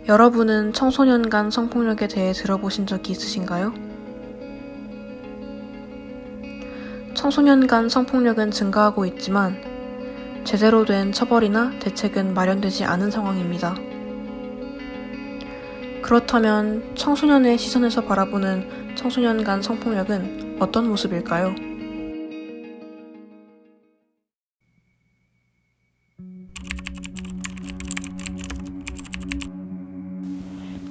여러분은 청소년 간 성폭력에 대해 들어보신 적이 있으신가요? 청소년 간 성폭력은 증가하고 있지만 제대로 된 처벌이나 대책은 마련되지 않은 상황입니다. 그렇다면 청소년의 시선에서 바라보는 청소년 간 성폭력은 어떤 모습일까요?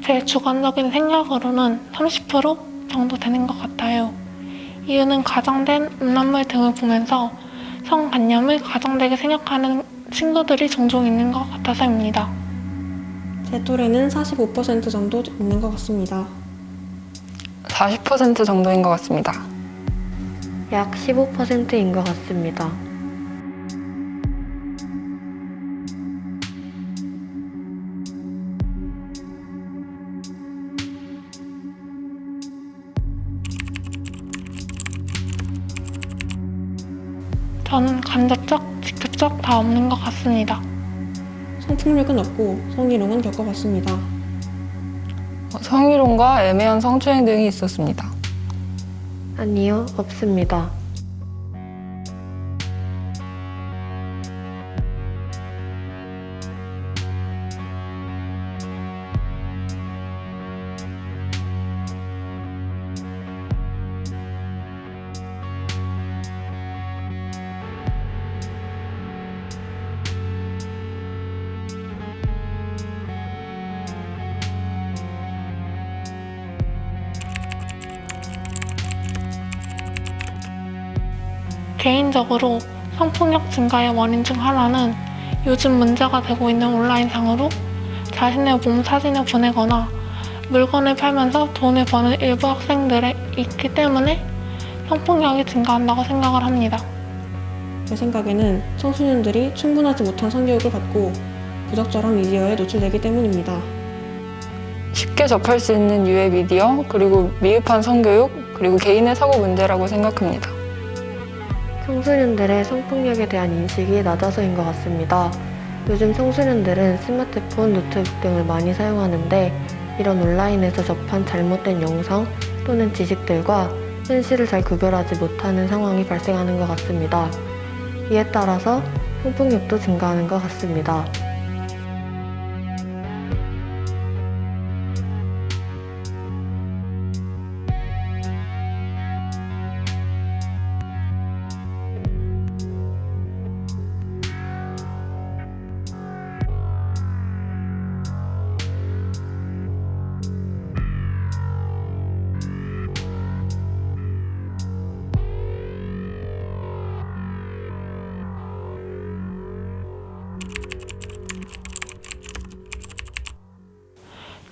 제 주관적인 생각으로는 30% 정도 되는 것 같아요. 이유는 가장된 음란물 등을 보면서 성관념을 가장되게 생각하는 친구들이 종종 있는 것 같아서입니다. 제 또래는 45% 정도 있는 것 같습니다. 40% 정도인 것 같습니다. 약 15%인 것 같습니다. 저는 간접적, 직접적 다 없는 것 같습니다. 성폭력은 없고 성희롱은 겪어봤습니다. 성희롱과 애매한 성추행 등이 있었습니다. 아니요, 없습니다. 개인적으로 성폭력 증가의 원인 중 하나는 요즘 문제가 되고 있는 온라인상으로 자신의 몸 사진을 보내거나 물건을 팔면서 돈을 버는 일부 학생들이 있기 때문에 성폭력이 증가한다고 생각을 합니다. 제 생각에는 청소년들이 충분하지 못한 성교육을 받고 부적절한 미디어에 노출되기 때문입니다. 쉽게 접할 수 있는 유해 미디어, 그리고 미흡한 성교육, 그리고 개인의 사고 문제라고 생각합니다. 청소년들의 성폭력에 대한 인식이 낮아서인 것 같습니다. 요즘 청소년들은 스마트폰, 노트북 등을 많이 사용하는데 이런 온라인에서 접한 잘못된 영상 또는 지식들과 현실을 잘 구별하지 못하는 상황이 발생하는 것 같습니다. 이에 따라서 성폭력도 증가하는 것 같습니다.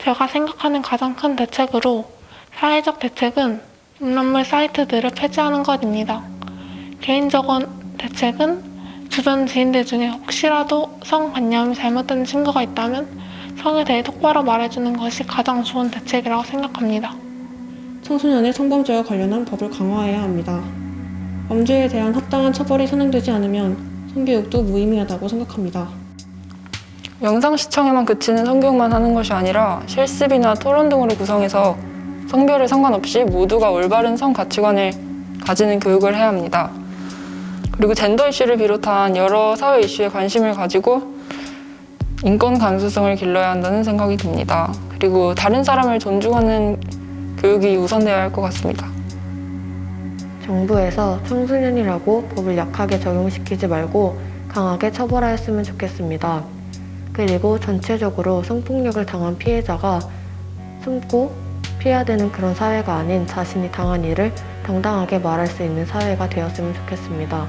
제가 생각하는 가장 큰 대책으로 사회적 대책은 음란물 사이트들을 폐지하는 것입니다. 개인적인 대책은 주변 지인들 중에 혹시라도 성관념이 잘못된 친구가 있다면 성에 대해 똑바로 말해주는 것이 가장 좋은 대책이라고 생각합니다. 청소년의 성범죄와 관련한 법을 강화해야 합니다. 범죄에 대한 합당한 처벌이 선행되지 않으면 성교육도 무의미하다고 생각합니다. 영상 시청에만 그치는 성교육만 하는 것이 아니라 실습이나 토론 등으로 구성해서 성별에 상관없이 모두가 올바른 성 가치관을 가지는 교육을 해야 합니다. 그리고 젠더 이슈를 비롯한 여러 사회 이슈에 관심을 가지고 인권 감수성을 길러야 한다는 생각이 듭니다. 그리고 다른 사람을 존중하는 교육이 우선되어야 할 것 같습니다. 정부에서 청소년이라고 법을 약하게 적용시키지 말고 강하게 처벌하였으면 좋겠습니다. 그리고 전체적으로 성폭력을 당한 피해자가 숨고 피해야 되는 그런 사회가 아닌 자신이 당한 일을 당당하게 말할 수 있는 사회가 되었으면 좋겠습니다.